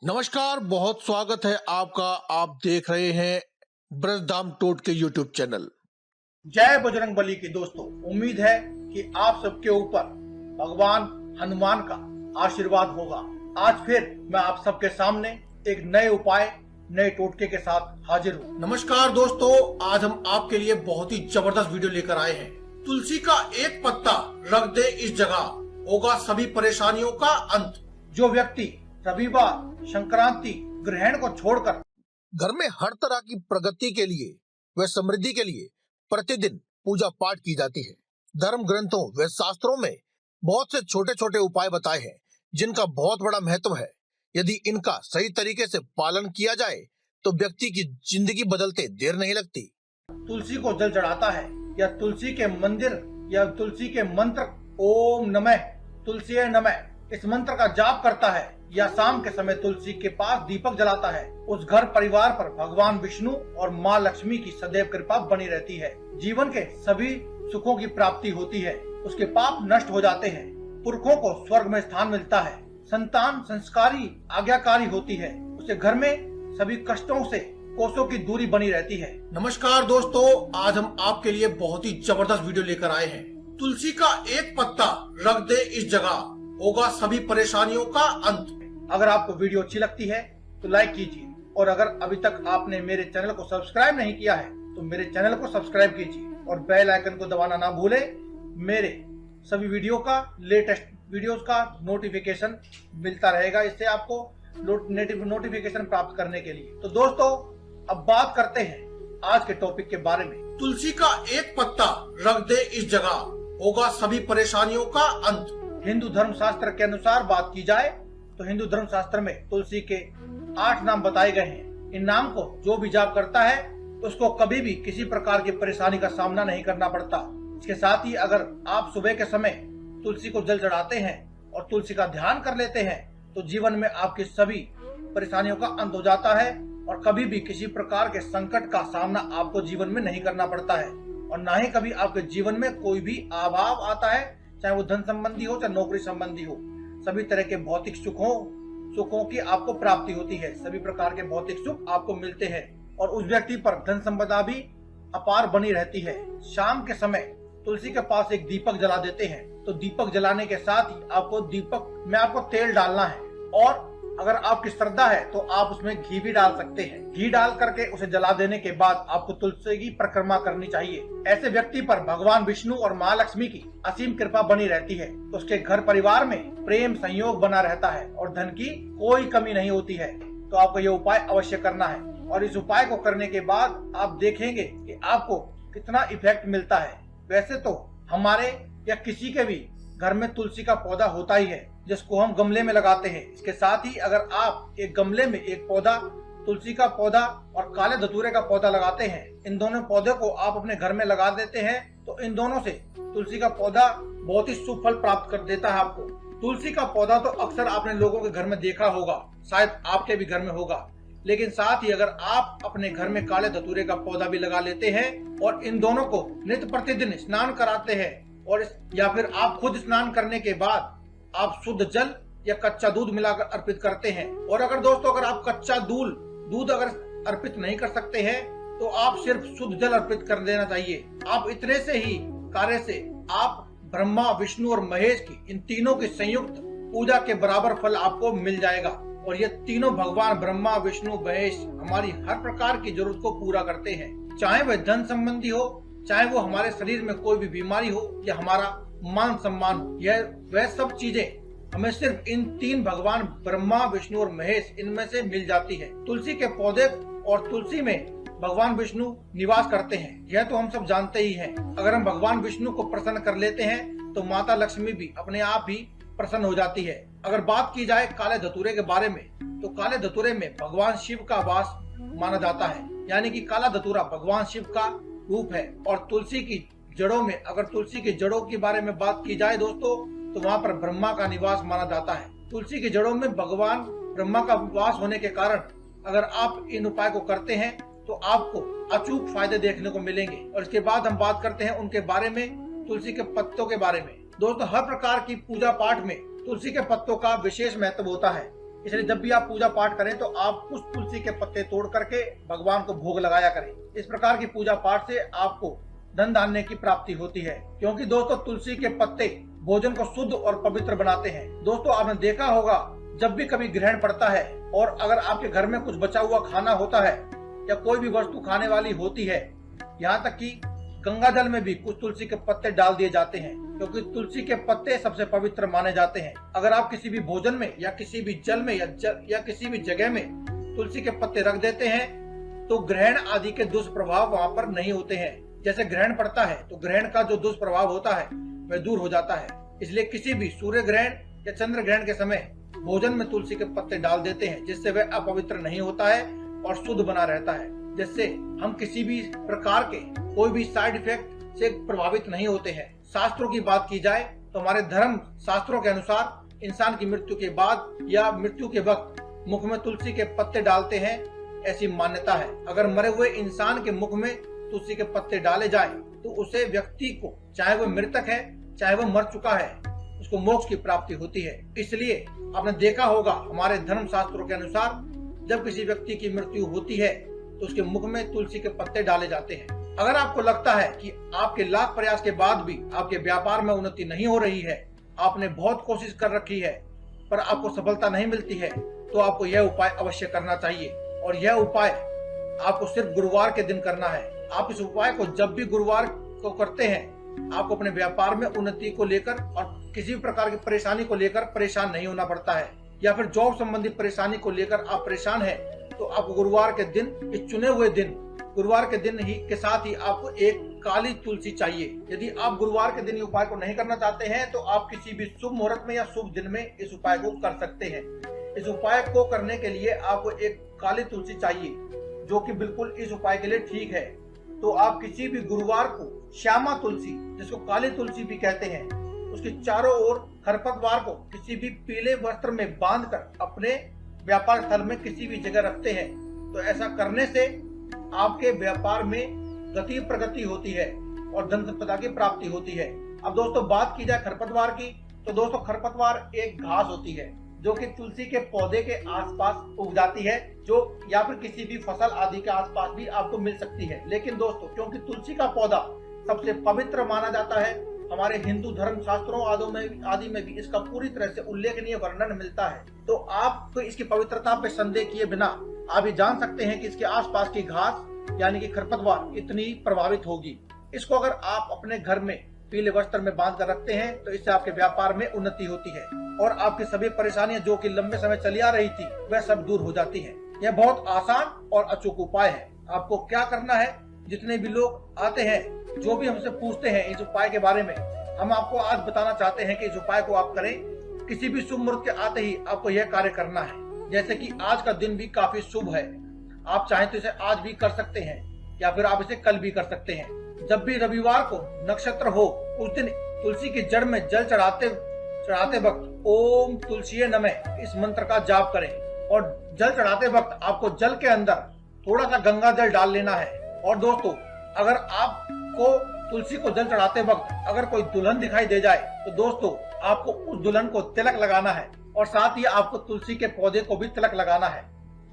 नमस्कार, बहुत स्वागत है आपका। आप देख रहे हैं ब्रजधाम टोट के यूट्यूब चैनल। जय बजरंग बली की दोस्तों, उम्मीद है कि आप सबके ऊपर भगवान हनुमान का आशीर्वाद होगा। आज फिर मैं आप सबके सामने एक नए उपाय, नए टोटके के साथ हाजिर हूँ। नमस्कार दोस्तों, आज हम आपके लिए बहुत ही जबरदस्त वीडियो लेकर आए हैं। तुलसी का एक पत्ता रख दे इस जगह, होगा सभी परेशानियों का अंत। जो व्यक्ति रविवार, संक्रांति, ग्रहण को छोड़कर घर में हर तरह की प्रगति के लिए व समृद्धि के लिए प्रतिदिन पूजा पाठ की जाती है। धर्म ग्रंथों व शास्त्रों में बहुत से छोटे छोटे उपाय बताए हैं जिनका बहुत बड़ा महत्व है। यदि इनका सही तरीके से पालन किया जाए तो व्यक्ति की जिंदगी बदलते देर नहीं लगती। तुलसी को जल चढ़ाता है या तुलसी के मंदिर या तुलसी के मंत्र ओम नमः तुलसी नमः इस मंत्र का जाप करता है या शाम के समय तुलसी के पास दीपक जलाता है, उस घर परिवार पर भगवान विष्णु और माँ लक्ष्मी की सदैव कृपा बनी रहती है। जीवन के सभी सुखों की प्राप्ति होती है, उसके पाप नष्ट हो जाते हैं, पुरखों को स्वर्ग में स्थान मिलता है, संतान संस्कारी आज्ञाकारी होती है, उसके घर में सभी कष्टों से कोसों की दूरी बनी रहती है। नमस्कार दोस्तों, आज हम आपके लिए बहुत ही जबरदस्त वीडियो लेकर आए हैं। तुलसी का एक पत्ता रख दे इस जगह, होगा सभी परेशानियों का अंत। अगर आपको वीडियो अच्छी लगती है तो लाइक कीजिए, और अगर अभी तक आपने मेरे चैनल को सब्सक्राइब नहीं किया है तो मेरे चैनल को सब्सक्राइब कीजिए और बेल आइकन को दबाना ना भूलें। मेरे सभी वीडियो का, लेटेस्ट वीडियोस का नोटिफिकेशन मिलता रहेगा, इससे आपको नोटिफिकेशन प्राप्त करने के लिए। तो दोस्तों, अब बात करते हैं आज के टॉपिक के बारे में। तुलसी का एक पत्ता रख दे इस जगह, होगा सभी परेशानियों का अंत। हिंदू धर्म शास्त्र के अनुसार बात की जाए तो हिंदू धर्म शास्त्र में तुलसी के 8 नाम बताए गए हैं। इन नाम को जो भी जाप करता है उसको कभी भी किसी प्रकार की परेशानी का सामना नहीं करना पड़ता। इसके साथ ही अगर आप सुबह के समय तुलसी को जल चढ़ाते हैं और तुलसी का ध्यान कर लेते हैं तो जीवन में आपकी सभी परेशानियों का अंत हो जाता है और कभी भी किसी प्रकार के संकट का सामना आपको जीवन में नहीं करना पड़ता है, और न ही कभी आपके जीवन में कोई भी अभाव आता है, चाहे वो धन संबंधी हो चाहे नौकरी संबंधी हो। सभी तरह के भौतिक सुखों की आपको प्राप्ति होती है, सभी प्रकार के भौतिक सुख आपको मिलते हैं और उस व्यक्ति पर धन संपदा भी अपार बनी रहती है। शाम के समय तुलसी के पास एक दीपक जला देते हैं, तो दीपक जलाने के साथ ही आपको दीपक में आपको तेल डालना है, और अगर आपकी श्रद्धा है तो आप उसमें घी भी डाल सकते हैं। घी डाल करके उसे जला देने के बाद आपको तुलसी की परिक्रमा करनी चाहिए। ऐसे व्यक्ति पर भगवान विष्णु और माँ लक्ष्मी की असीम कृपा बनी रहती है, उसके घर परिवार में प्रेम संयोग बना रहता है और धन की कोई कमी नहीं होती है। तो आपको ये उपाय अवश्य करना है, और इस उपाय को करने के बाद आप देखेंगे कि आपको कितना इफेक्ट मिलता है। वैसे तो हमारे या किसी के भी घर में तुलसी का पौधा होता ही है, जिसको हम गमले में लगाते हैं। इसके साथ ही अगर आप एक गमले में एक पौधा, तुलसी का पौधा और काले धतूरे का पौधा लगाते हैं, इन दोनों पौधे को आप अपने घर में लगा देते हैं, तो इन दोनों से तुलसी का पौधा बहुत ही शुभ फल प्राप्त कर देता है आपको। तुलसी का पौधा तो अक्सर आपने लोगों के घर में देखा होगा, शायद आपके भी घर में होगा, लेकिन साथ ही अगर आप अपने घर में काले धतूरे का पौधा भी लगा लेते हैं और इन दोनों को नित्य प्रतिदिन स्नान कराते हैं, और या फिर आप खुद स्नान करने के बाद आप शुद्ध जल या कच्चा दूध मिलाकर अर्पित करते हैं। और अगर दोस्तों, अगर आप कच्चा दूध अगर अर्पित नहीं कर सकते हैं तो आप सिर्फ शुद्ध जल अर्पित कर देना चाहिए। आप इतने से ही कार्य से आप ब्रह्मा, विष्णु और महेश की इन तीनों की संयुक्त पूजा के बराबर फल आपको मिल जाएगा। और ये तीनों भगवान ब्रह्मा, विष्णु, महेश हमारी हर प्रकार की जरूरत को पूरा करते हैं, चाहे वह धन संबंधी हो, चाहे वो हमारे शरीर में कोई भी बीमारी हो या हमारा मान सम्मान हो। यह वह सब चीजें हमें सिर्फ इन तीन भगवान ब्रह्मा, विष्णु और महेश इनमें से मिल जाती है। तुलसी के पौधे और तुलसी में भगवान विष्णु निवास करते हैं, यह तो हम सब जानते ही हैं। अगर हम भगवान विष्णु को प्रसन्न कर लेते हैं तो माता लक्ष्मी भी अपने आप ही प्रसन्न हो जाती है। अगर बात की जाए काले धतूरे के बारे में, तो काले धतूरे में भगवान शिव का वास माना जाता है, यानी कि काला धतूरा भगवान शिव का रूप है। और तुलसी की जड़ों में, अगर तुलसी की जड़ों के बारे में बात की जाए दोस्तों, तो वहाँ पर ब्रह्मा का निवास माना जाता है। तुलसी की जड़ों में भगवान ब्रह्मा का वास होने के कारण अगर आप इन उपाय को करते हैं तो आपको अचूक फायदे देखने को मिलेंगे। और इसके बाद हम बात करते हैं उनके बारे में, तुलसी के पत्तों के बारे में। दोस्तों, हर प्रकार की पूजा पाठ में तुलसी के पत्तों का विशेष महत्व होता है। इसलिए जब भी आप पूजा पाठ करें तो आप कुछ तुलसी के पत्ते तोड़ करके भगवान को भोग लगाया करें। इस प्रकार की पूजा पाठ से आपको धन धान्य की प्राप्ति होती है, क्योंकि दोस्तों तुलसी के पत्ते भोजन को शुद्ध और पवित्र बनाते हैं। दोस्तों आपने देखा होगा जब भी कभी ग्रहण पड़ता है और अगर आपके घर में कुछ बचा हुआ खाना होता है या कोई भी वस्तु खाने वाली होती है, यहाँ तक कि गंगा जल में भी कुछ तुलसी के पत्ते डाल दिए जाते हैं, क्योंकि तुलसी के पत्ते सबसे पवित्र माने जाते हैं। अगर आप किसी भी भोजन में या किसी भी जल में या किसी भी जगह में तुलसी के पत्ते रख देते हैं तो ग्रहण आदि के दुष्प्रभाव वहाँ पर नहीं होते हैं। जैसे ग्रहण पड़ता है तो ग्रहण का जो दुष्प्रभाव होता है वह दूर हो जाता है। इसलिए किसी भी सूर्य ग्रहण या चंद्र ग्रहण के समय भोजन में तुलसी के पत्ते डाल देते हैं, जिससे वह अपवित्र नहीं होता है और शुद्ध बना रहता है, जिससे हम किसी भी प्रकार के कोई भी साइड इफेक्ट से प्रभावित नहीं होते हैं। शास्त्रों की बात की जाए तो हमारे धर्म शास्त्रों के अनुसार इंसान की मृत्यु के बाद या मृत्यु के वक्त मुख में तुलसी के पत्ते डालते हैं, ऐसी मान्यता है। अगर मरे हुए इंसान के मुख में तुलसी के पत्ते डाले जाए तो उसे व्यक्ति को, चाहे वह मृतक है चाहे वह मर चुका है, उसको मोक्ष की प्राप्ति होती है। इसलिए आपने देखा होगा हमारे धर्म शास्त्रों के अनुसार जब किसी व्यक्ति की मृत्यु होती है तो उसके मुख में तुलसी के पत्ते डाले जाते हैं। अगर आपको लगता है कि आपके लाख प्रयास के बाद भी आपके व्यापार में उन्नति नहीं हो रही है, आपने बहुत कोशिश कर रखी है पर आपको सफलता नहीं मिलती है, तो आपको यह उपाय अवश्य करना चाहिए। और यह उपाय आपको सिर्फ गुरुवार के दिन करना है। आप इस उपाय को जब भी गुरुवार को करते हैं, आपको अपने व्यापार में उन्नति को लेकर और किसी भी प्रकार की परेशानी को लेकर परेशान नहीं होना पड़ता है, या फिर जॉब संबंधी परेशानी को लेकर आप परेशान हैं, तो आपको गुरुवार के दिन, इस चुने हुए दिन, गुरुवार के दिन ही के साथ ही आपको एक काली तुलसी चाहिए। यदि आप गुरुवार के दिन ये उपाय को नहीं करना चाहते हैं तो आप किसी भी शुभ मुहूर्त में या शुभ दिन में इस उपाय को कर सकते हैं। इस उपाय को करने के लिए आपको एक काली तुलसी चाहिए, जो कि बिल्कुल इस उपाय के लिए ठीक है। तो आप किसी भी गुरुवार को श्यामा तुलसी, जिसको काली तुलसी भी कहते हैं, उसके चारों ओर खरपतवार को किसी भी पीले वस्त्र में बांधकर अपने व्यापार स्थल में किसी भी जगह रखते हैं। तो ऐसा करने से आपके व्यापार में गति प्रगति होती है और धन संपदा की प्राप्ति होती है। अब दोस्तों बात की जाए खरपतवार की, तो दोस्तों खरपतवार एक घास होती है जो कि तुलसी के पौधे के आसपास उग जाती है, जो या फिर किसी भी फसल आदि के आसपास भी आपको मिल सकती है। लेकिन दोस्तों क्योंकि तुलसी का पौधा सबसे पवित्र माना जाता है, हमारे हिंदू धर्म शास्त्रों आदि में भी इसका पूरी तरह से उल्लेखनीय वर्णन मिलता है। तो आपको इसकी पवित्रता पे संदेह किए बिना आप ये जान सकते हैं कि इसके आसपास की घास यानी कि खरपतवार इतनी प्रभावित होगी। इसको अगर आप अपने घर में पीले वस्त्र में बांध कर रखते हैं तो इससे आपके व्यापार में उन्नति होती है और आपकी सभी परेशानियां जो कि लंबे समय चली आ रही थी वह सब दूर हो जाती है। यह बहुत आसान और अचूक उपाय है। आपको क्या करना है, जितने भी लोग आते हैं, जो भी हमसे पूछते हैं इस उपाय के बारे में, हम आपको आज बताना चाहते हैं कि इस उपाय को आप करें। किसी भी शुभ मुहूर्त के आते ही आपको यह कार्य करना है। जैसे कि आज का दिन भी काफी शुभ है, आप चाहें तो इसे आज भी कर सकते हैं या फिर आप इसे कल भी कर सकते हैं। जब भी रविवार को नक्षत्र हो उस दिन तुलसी की जड़ में जल चढ़ाते वक्त ओम तुलसीये नमः इस मंत्र का जाप करें और जल चढ़ाते वक्त आपको जल के अंदर थोड़ा सा गंगा जल डाल लेना है। और दोस्तों अगर आपको तुलसी को जल चढ़ाते वक्त अगर कोई दुल्हन दिखाई दे जाए तो दोस्तों आपको उस दुल्हन को तिलक लगाना है और साथ ही आपको तुलसी के पौधे को भी तिलक लगाना है।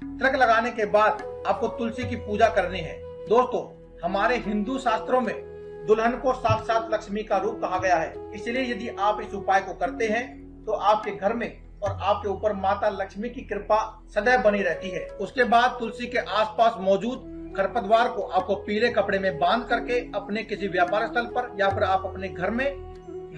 तिलक लगाने के बाद आपको तुलसी की पूजा करनी है। दोस्तों हमारे हिंदू शास्त्रों में दुल्हन को साक्षात लक्ष्मी का रूप कहा गया है, इसलिए यदि आप इस उपाय को करते हैं तो आपके घर में और आपके ऊपर माता लक्ष्मी की कृपा सदैव बनी रहती है। उसके बाद तुलसी के आसपास मौजूद खरपतवार को आपको पीले कपड़े में बांध करके अपने किसी व्यापार स्थल पर या फिर आप अपने घर में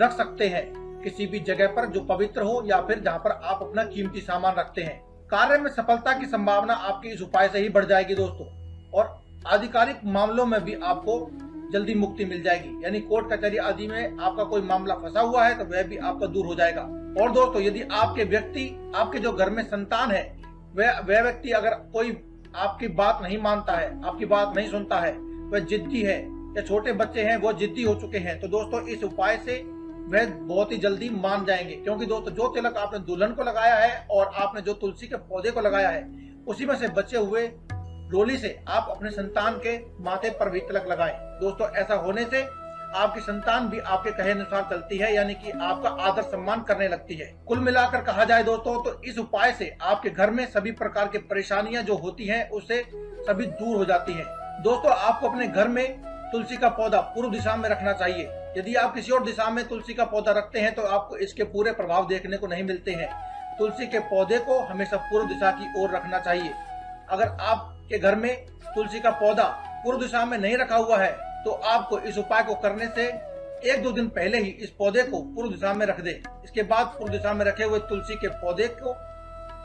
रख सकते हैं, किसी भी जगह पर जो पवित्र हो या फिर जहाँ पर आप अपना कीमती सामान रखते हैं। कार्य में सफलता की संभावना आपकी इस उपाय से ही बढ़ जाएगी दोस्तों, और आधिकारिक मामलों में भी आपको जल्दी मुक्ति मिल जाएगी। यानी कोर्ट कचहरी आदि में आपका कोई मामला फंसा हुआ है तो वह भी आपका दूर हो जाएगा। और दोस्तों यदि आपके जो घर में संतान है वह व्यक्ति अगर कोई आपकी बात नहीं मानता है, आपकी बात नहीं सुनता है, वह जिद्दी है या छोटे बच्चे हैं वो जिद्दी हो चुके हैं, तो दोस्तों इस उपाय से वह बहुत ही जल्दी मान जाएंगे। क्योंकि दोस्तों जो तिलक आपने दुल्हन को लगाया है और आपने जो तुलसी के पौधे को लगाया है उसी में से बचे हुए रोली से आप अपने संतान के माथे पर भी तिलक लगाएं। दोस्तों ऐसा होने से आपकी संतान भी आपके कहे अनुसार चलती है, यानी कि आपका आदर सम्मान करने लगती है। कुल मिलाकर कहा जाए दोस्तों तो इस उपाय से आपके घर में सभी प्रकार की परेशानियां जो होती हैं उससे सभी दूर हो जाती हैं। दोस्तों आपको अपने घर में तुलसी का पौधा पूर्व दिशा में रखना चाहिए। यदि आप किसी और दिशा में तुलसी का पौधा रखते हैं तो आपको इसके पूरे प्रभाव देखने को नहीं मिलते हैं। तुलसी के पौधे को हमेशा पूर्व दिशा की ओर रखना चाहिए। अगर आपके घर में तुलसी का पौधा पूर्व दिशा में नहीं रखा हुआ है तो आपको इस उपाय को करने से 1-2 दिन पहले ही इस पौधे को पूर्व दिशा में रख दे। इसके बाद पूर्व दिशा में रखे हुए तुलसी के पौधे को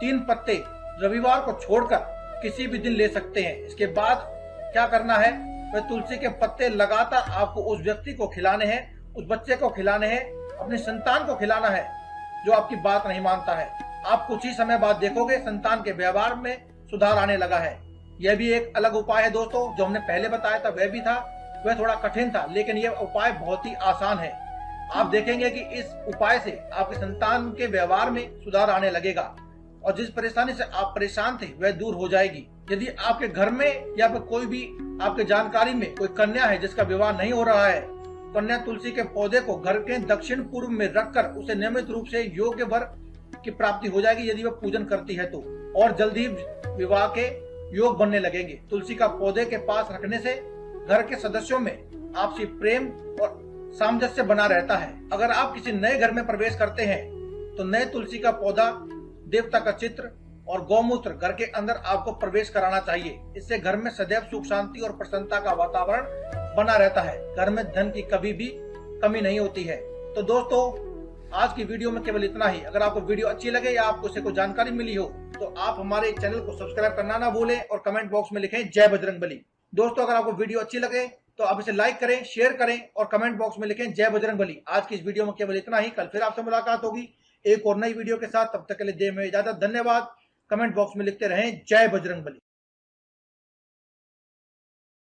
3 पत्ते रविवार को छोड़कर किसी भी दिन ले सकते हैं। इसके बाद क्या करना है, वह तुलसी के पत्ते लगातार आपको उस व्यक्ति को खिलाने हैं, उस बच्चे को खिलाने हैं, अपनी संतान को खिलाना है जो आपकी बात नहीं मानता है। आप कुछ ही समय बाद देखोगे संतान के व्यवहार में सुधार आने लगा है। यह भी एक अलग उपाय है दोस्तों, जो हमने पहले बताया था वह भी था, वह थोड़ा कठिन था, लेकिन यह उपाय बहुत ही आसान है। आप देखेंगे कि इस उपाय से आपके संतान के व्यवहार में सुधार आने लगेगा और जिस परेशानी से आप परेशान थे वह दूर हो जाएगी। यदि आपके घर में या फिर कोई भी आपके जानकारी में कोई कन्या है जिसका विवाह नहीं हो रहा है, कन्या तुलसी के पौधे को घर के दक्षिण पूर्व में रखकर उसे नियमित रूप से योग्य वर की प्राप्ति हो जाएगी यदि वह पूजन करती है तो, और जल्दी ही विवाह के योग बनने लगेंगे। तुलसी का पौधे के पास रखने से घर के सदस्यों में आपसी प्रेम और सामंजस्य बना रहता है। अगर आप किसी नए घर में प्रवेश करते हैं तो नए तुलसी का पौधा, देवता का चित्र और गौमूत्र घर के अंदर आपको प्रवेश कराना चाहिए। इससे घर में सदैव सुख शांति और प्रसन्नता का वातावरण बना रहता है। घर में धन की कभी भी कमी नहीं होती है। तो दोस्तों आज की वीडियो में केवल इतना ही। अगर आपको वीडियो अच्छी लगे या आपको इससे कोई जानकारी मिली हो तो आप हमारे चैनल को सब्सक्राइब करना ना भूलें और कमेंट बॉक्स में लिखें जय बजरंगबली। दोस्तों अगर आपको वीडियो अच्छी लगे तो आप इसे लाइक करें, शेयर करें और कमेंट बॉक्स में लिखें जय बजरंगबली। आज की इस वीडियो में केवल इतना ही। कल फिर आपसे मुलाकात होगी एक और नई वीडियो के साथ। तब तक के लिए दें हमें इजाजत। धन्यवाद। कमेंट बॉक्स में लिखते रहें जय बजरंगबली।